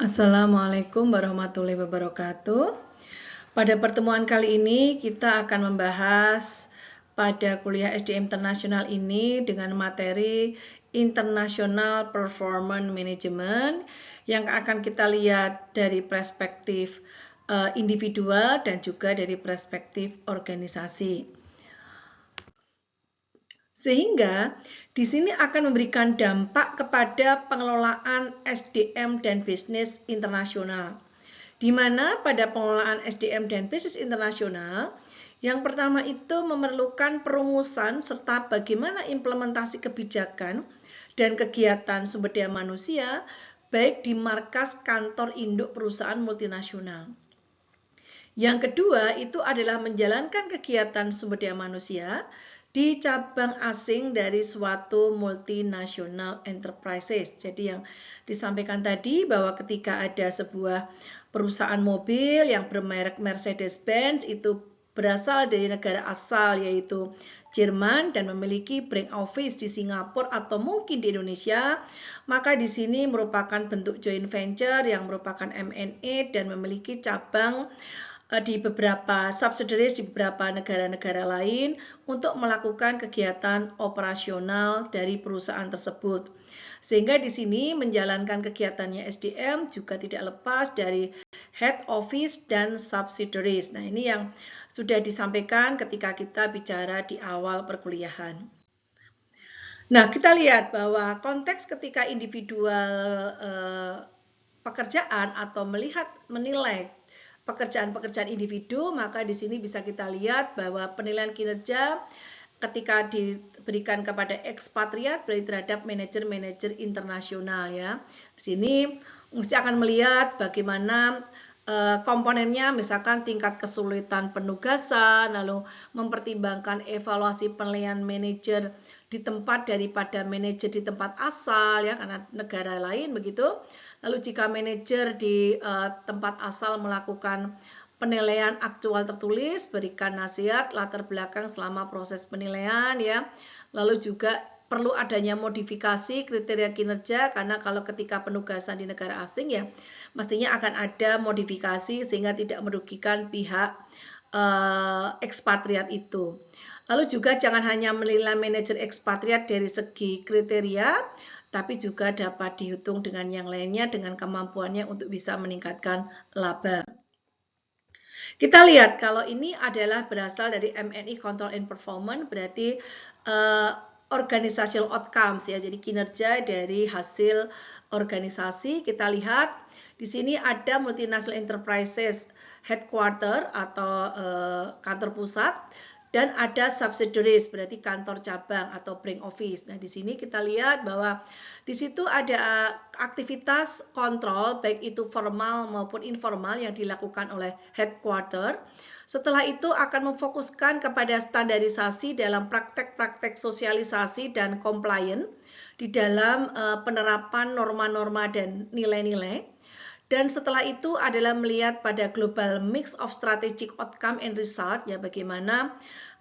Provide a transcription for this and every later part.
Assalamualaikum warahmatullahi wabarakatuh. Pada pertemuan kali ini kita akan membahas pada kuliah SDM Internasional ini dengan materi International Performance Management yang akan kita lihat dari perspektif individual dan juga dari perspektif organisasi. Sehingga di sini akan memberikan dampak kepada pengelolaan SDM dan bisnis internasional. Di mana pada pengelolaan SDM dan bisnis internasional, yang pertama itu memerlukan perumusan serta bagaimana implementasi kebijakan dan kegiatan sumber daya manusia, baik di markas kantor induk perusahaan multinasional. Yang kedua itu adalah menjalankan kegiatan sumber daya manusia di cabang asing dari suatu multinational enterprises. Jadi yang disampaikan tadi bahwa ketika ada sebuah perusahaan mobil yang bermerek Mercedes-Benz itu berasal dari negara asal yaitu Jerman dan memiliki branch office di Singapura atau mungkin di Indonesia, maka di sini merupakan bentuk joint venture yang merupakan M&A dan memiliki cabang di beberapa subsidiaries di beberapa negara-negara lain untuk melakukan kegiatan operasional dari perusahaan tersebut. Sehingga di sini menjalankan kegiatannya SDM juga tidak lepas dari head office dan subsidiaries. Nah, ini yang sudah disampaikan ketika kita bicara di awal perkuliahan. Nah, kita lihat bahwa konteks ketika individual pekerjaan atau menilai pekerjaan-pekerjaan individu, maka di sini bisa kita lihat bahwa penilaian kinerja ketika diberikan kepada ekspatriat berarti terhadap manajer-manajer internasional ya. Di sini mesti akan melihat bagaimana komponennya, misalkan tingkat kesulitan penugasan, lalu mempertimbangkan evaluasi penilaian manajer di tempat daripada manajer di tempat asal ya, karena negara lain begitu. Lalu jika manajer di tempat asal melakukan penilaian aktual tertulis, berikan nasihat latar belakang selama proses penilaian ya. Lalu juga perlu adanya modifikasi kriteria kinerja karena kalau ketika penugasan di negara asing ya mestinya akan ada modifikasi sehingga tidak merugikan pihak ekspatriat itu. Lalu juga jangan hanya menilai manajer ekspatriat dari segi kriteria, tapi juga dapat dihitung dengan yang lainnya dengan kemampuannya untuk bisa meningkatkan laba. Kita lihat kalau ini adalah berasal dari MNI Control and Performance, berarti organizational outcomes ya, jadi kinerja dari hasil organisasi. Kita lihat di sini ada multinational enterprises headquarter atau kantor pusat dan ada subsidiaries berarti kantor cabang atau branch office. Nah, di sini kita lihat bahwa di situ ada aktivitas kontrol baik itu formal maupun informal yang dilakukan oleh headquarter. Setelah itu akan memfokuskan kepada standarisasi dalam praktek-praktek sosialisasi dan compliance di dalam penerapan norma-norma dan nilai-nilai. Dan setelah itu adalah melihat pada global mix of strategic outcome and result, ya bagaimana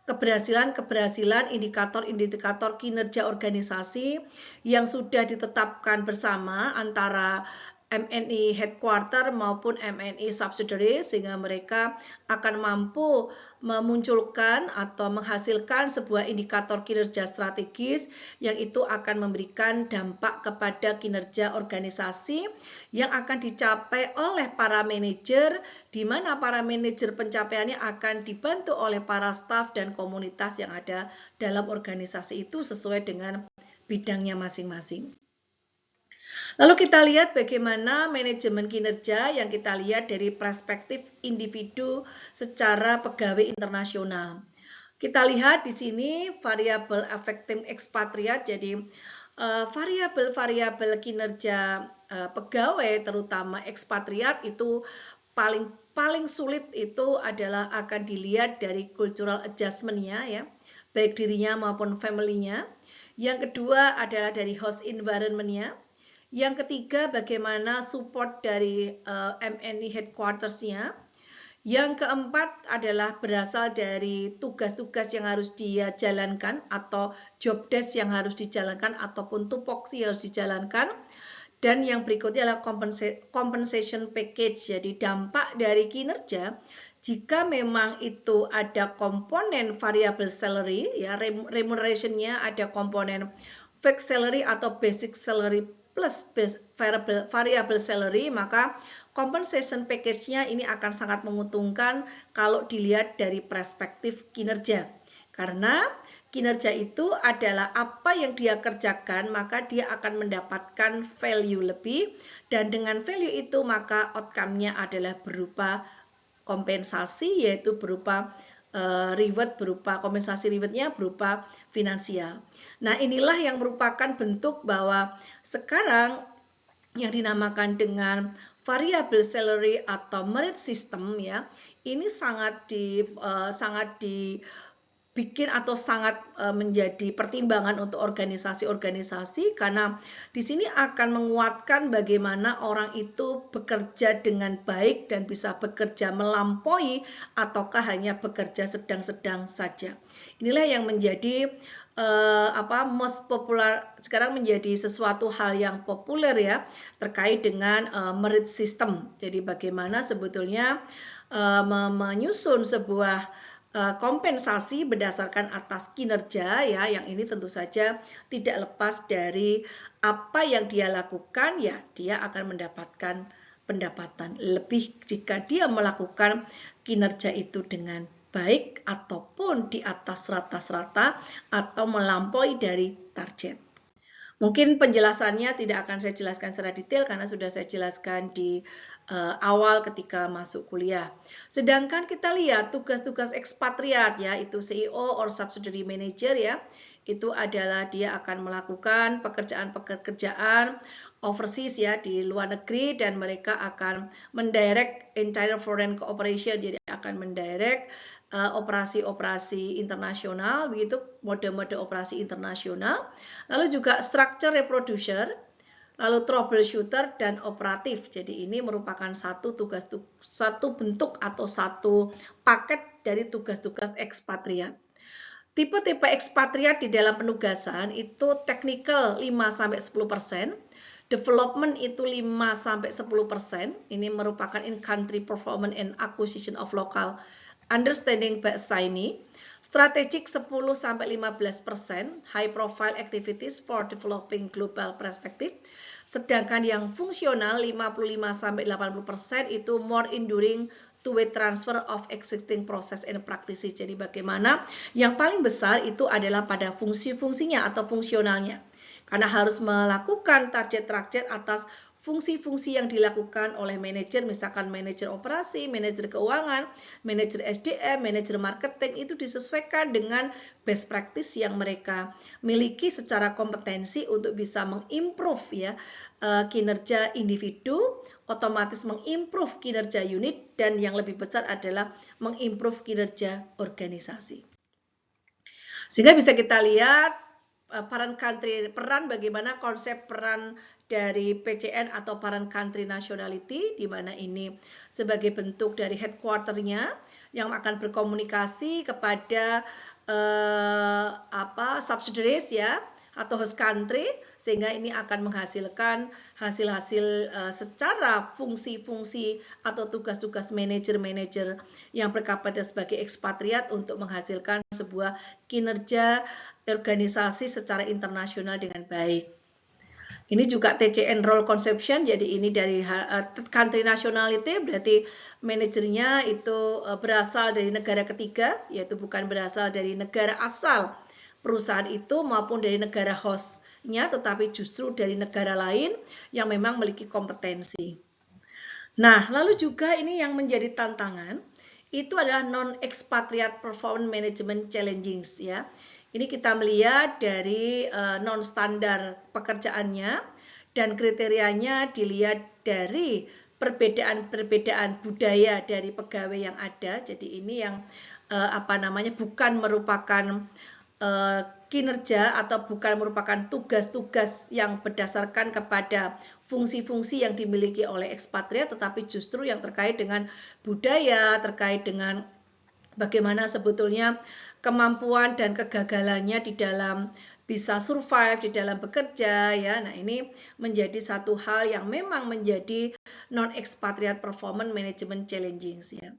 keberhasilan indikator-indikator kinerja organisasi yang sudah ditetapkan bersama antara MNI headquarter maupun MNI subsidiary sehingga mereka akan mampu memunculkan atau menghasilkan sebuah indikator kinerja strategis yang itu akan memberikan dampak kepada kinerja organisasi yang akan dicapai oleh para manajer, di mana para manajer pencapaiannya akan dibantu oleh para staf dan komunitas yang ada dalam organisasi itu sesuai dengan bidangnya masing-masing. Lalu kita lihat bagaimana manajemen kinerja yang kita lihat dari perspektif individu secara pegawai internasional. Kita lihat di sini variabel affecting expatriate, jadi variabel-variabel kinerja pegawai terutama ekspatriat itu paling sulit itu adalah akan dilihat dari cultural adjustment-nya ya, baik dirinya maupun family-nya. Yang kedua adalah dari host environment-nya. Yang ketiga bagaimana support dari MNI headquarters-nya. Yang keempat adalah berasal dari tugas-tugas yang harus dia jalankan atau job desk yang harus dijalankan ataupun tupoksi yang harus dijalankan. Dan yang berikutnya adalah compensation package. Jadi dampak dari kinerja jika memang itu ada komponen variable salary, ya remuneration-nya ada komponen fixed salary atau basic salary plus variable salary, maka compensation package-nya ini akan sangat menguntungkan kalau dilihat dari perspektif kinerja. Karena kinerja itu adalah apa yang dia kerjakan, maka dia akan mendapatkan value lebih, dan dengan value itu maka outcome-nya adalah berupa kompensasi, yaitu berupa reward, berupa kompensasi rewardnya berupa finansial. Nah, inilah yang merupakan bentuk bahwa sekarang yang dinamakan dengan variable salary atau merit system, ya, ini sangat dibikin atau sangat menjadi pertimbangan untuk organisasi-organisasi, karena di sini akan menguatkan bagaimana orang itu bekerja dengan baik dan bisa bekerja melampaui ataukah hanya bekerja sedang-sedang saja. Inilah yang menjadi most popular sekarang, menjadi sesuatu hal yang populer, ya, terkait dengan merit system. Jadi bagaimana sebetulnya menyusun sebuah kompensasi berdasarkan atas kinerja, ya, yang ini tentu saja tidak lepas dari apa yang dia lakukan, ya, dia akan mendapatkan pendapatan lebih jika dia melakukan kinerja itu dengan baik ataupun di atas rata-rata atau melampaui dari target. Mungkin penjelasannya tidak akan saya jelaskan secara detail karena sudah saya jelaskan di awal ketika masuk kuliah. Sedangkan kita lihat tugas-tugas ekspatriat, ya, itu CEO or subsidiary manager, ya, itu adalah dia akan melakukan pekerjaan-pekerjaan overseas, ya, di luar negeri, dan mereka akan mendirect entire foreign cooperation, jadi akan mendirect operasi-operasi internasional, begitu, mode-mode operasi internasional, lalu juga structure reproducer, lalu troubleshooter dan operatif. Jadi ini merupakan satu bentuk atau satu paket dari tugas-tugas ekspatriat. Tipe-tipe ekspatriat di dalam penugasan itu technical 5-10%, development itu 5-10%, ini merupakan in-country performance and acquisition of local understanding by assignee. Strategic 10-15%, high profile activities for developing global perspective. Sedangkan yang fungsional 55-80% itu more enduring two-way transfer of existing process and practices. Jadi bagaimana yang paling besar itu adalah pada fungsi-fungsinya atau fungsionalnya. Karena harus melakukan target-target atas fungsi-fungsi yang dilakukan oleh manajer, misalkan manajer operasi, manajer keuangan, manajer SDM, manajer marketing, itu disesuaikan dengan best practice yang mereka miliki secara kompetensi untuk bisa mengimprove, ya, kinerja individu, otomatis mengimprove kinerja unit, dan yang lebih besar adalah mengimprove kinerja organisasi. Sehingga bisa kita lihat peran bagaimana konsep peran dari PCN atau foreign country nationality, di mana ini sebagai bentuk dari headquarter-nya yang akan berkomunikasi kepada subsidiaries, ya, atau host country, sehingga ini akan menghasilkan hasil-hasil secara fungsi-fungsi atau tugas-tugas manajer-manajer yang berkapasitas sebagai ekspatriat untuk menghasilkan sebuah kinerja organisasi secara internasional dengan baik. Ini juga TCN role conception, jadi ini dari country nationality, berarti manajernya itu berasal dari negara ketiga, yaitu bukan berasal dari negara asal perusahaan itu maupun dari negara hostnya, tetapi justru dari negara lain yang memang memiliki kompetensi. Nah, lalu juga ini yang menjadi tantangan, itu adalah non-expatriate performance management challenges, ya. Ini kita melihat dari non-standar pekerjaannya, dan kriterianya dilihat dari perbedaan-perbedaan budaya dari pegawai yang ada. Jadi ini yang bukan merupakan kinerja atau bukan merupakan tugas-tugas yang berdasarkan kepada fungsi-fungsi yang dimiliki oleh ekspatriat, tetapi justru yang terkait dengan budaya, terkait dengan bagaimana sebetulnya kemampuan dan kegagalannya di dalam bisa survive di dalam bekerja ya. Nah, ini menjadi satu hal yang memang menjadi non-expatriate performance management challenges ya.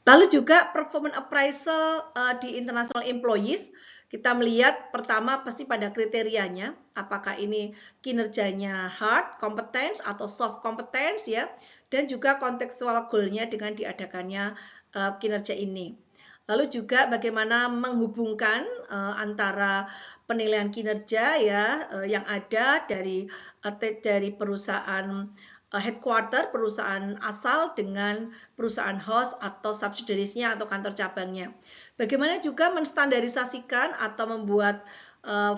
Lalu juga performance appraisal di international employees, kita melihat pertama pasti pada kriterianya, apakah ini kinerjanya hard competence atau soft competence ya, dan juga kontekstual goal-nya dengan diadakannya kinerja ini. Lalu juga bagaimana menghubungkan antara penilaian kinerja ya yang ada dari perusahaan headquarter, perusahaan asal dengan perusahaan host atau subsidiaries-nya atau kantor cabangnya. Bagaimana juga menstandarisasikan atau membuat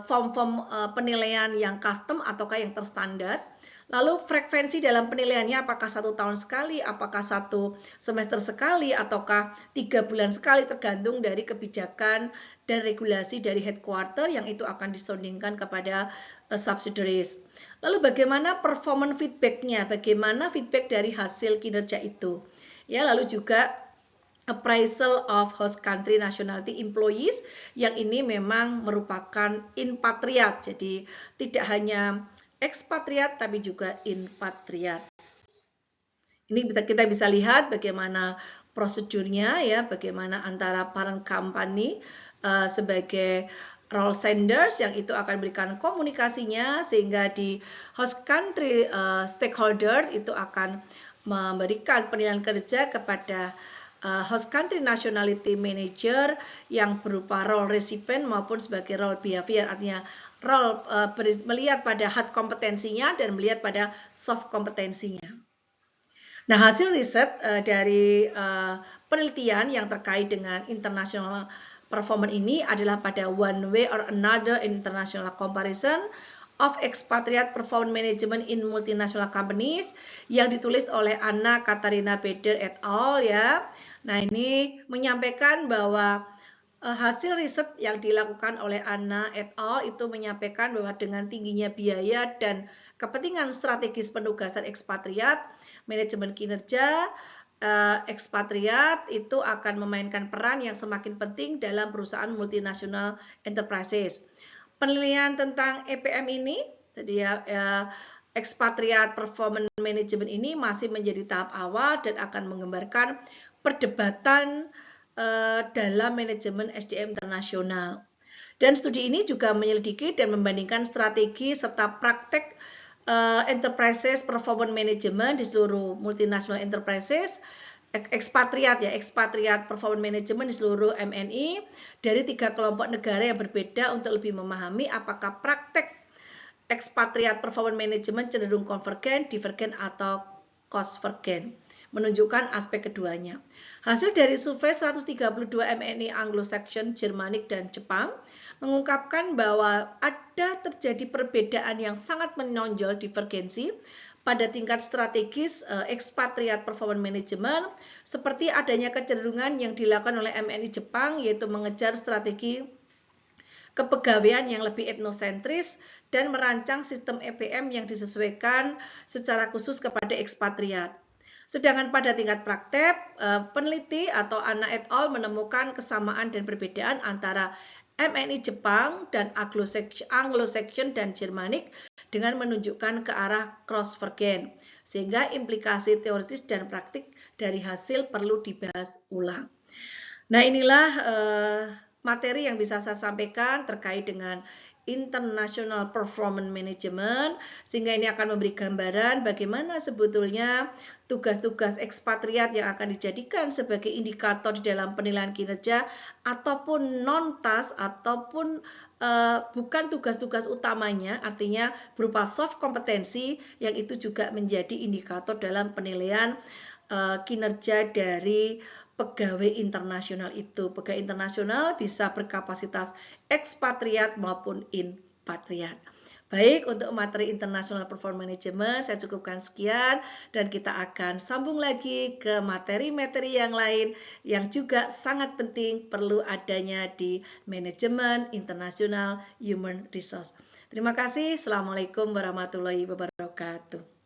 form-form penilaian yang custom ataukah yang terstandar. Lalu frekuensi dalam penilaiannya apakah 1 tahun sekali, apakah 1 semester sekali, ataukah 3 bulan sekali, tergantung dari kebijakan dan regulasi dari headquarter yang itu akan disondingkan kepada subsidiaries. Lalu bagaimana performance feedback-nya, bagaimana feedback dari hasil kinerja itu. Ya, lalu juga appraisal of host country nationality employees yang ini memang merupakan inpatriat, jadi tidak hanya ekspatriat tapi juga inpatriat. Ini kita bisa lihat bagaimana prosedurnya ya, bagaimana antara parent company sebagai role senders yang itu akan berikan komunikasinya sehingga di host country stakeholder itu akan memberikan penilaian kerja kepada host country nationality manager yang berupa role recipient maupun sebagai role behavior, artinya role melihat pada hard kompetensinya dan melihat pada soft kompetensinya. Nah, hasil riset dari penelitian yang terkait dengan international performance ini adalah pada one way or another international comparison of expatriate performance management in multinational companies yang ditulis oleh Anna Katarina Beder et al. Ya. Nah, ini menyampaikan bahwa hasil riset yang dilakukan oleh Anna et al. Itu menyampaikan bahwa dengan tingginya biaya dan kepentingan strategis penugasan ekspatriat, manajemen kinerja ekspatriat itu akan memainkan peran yang semakin penting dalam perusahaan multinational enterprises. Penilaian tentang EPM ini, jadi expatriate performance management ini masih menjadi tahap awal dan akan menggambarkan perdebatan dalam manajemen SDM internasional. Dan studi ini juga menyelidiki dan membandingkan strategi serta praktek enterprises performance management di seluruh multinational enterprises, ekspatriat performance management di seluruh MNI dari 3 kelompok negara yang berbeda untuk lebih memahami apakah praktek ekspatriat performance management cenderung konvergen, divergen atau convergen, menunjukkan aspek keduanya. Hasil dari survei 132 MNI Anglo-Saxon, Jermanik, dan Jepang mengungkapkan bahwa ada terjadi perbedaan yang sangat menonjol divergensi pada tingkat strategis expatriate performance management, seperti adanya kecenderungan yang dilakukan oleh MNI Jepang yaitu mengejar strategi kepegawaian yang lebih etnosentris dan merancang sistem EPM yang disesuaikan secara khusus kepada ekspatriat. Sedangkan pada tingkat praktek, peneliti atau Anna et al. Menemukan kesamaan dan perbedaan antara MNI Jepang dan Anglo-Saxon dan Jermanik dengan menunjukkan ke arah cross-vergen, sehingga implikasi teoritis dan praktik dari hasil perlu dibahas ulang. Nah, inilah materi yang bisa saya sampaikan terkait dengan International Performance Management, sehingga ini akan memberi gambaran bagaimana sebetulnya tugas-tugas ekspatriat yang akan dijadikan sebagai indikator di dalam penilaian kinerja ataupun non-task ataupun bukan tugas-tugas utamanya, artinya berupa soft kompetensi yang itu juga menjadi indikator dalam penilaian kinerja dari pegawai internasional itu. Pegawai internasional bisa berkapasitas ekspatriat maupun inpatriat. Baik, untuk materi International Performance Management saya cukupkan sekian dan kita akan sambung lagi ke materi-materi yang lain yang juga sangat penting perlu adanya di manajemen internasional human resource. Terima kasih. Assalamualaikum warahmatullahi wabarakatuh.